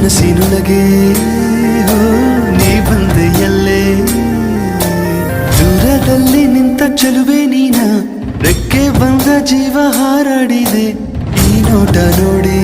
ಮನಸ್ಸಿನೊಳಗೆ ನೀ ಬಂದೆಯಲ್ಲೇ ದೂರದಲ್ಲಿ ನಿಂತ ಚೆಲುವೆ ನೀನ ರೆಕ್ಕೆ ಬಂದ ಜೀವ ಹಾರಾಡಿದೆ ಈ ನೋಟ ನೋಡಿ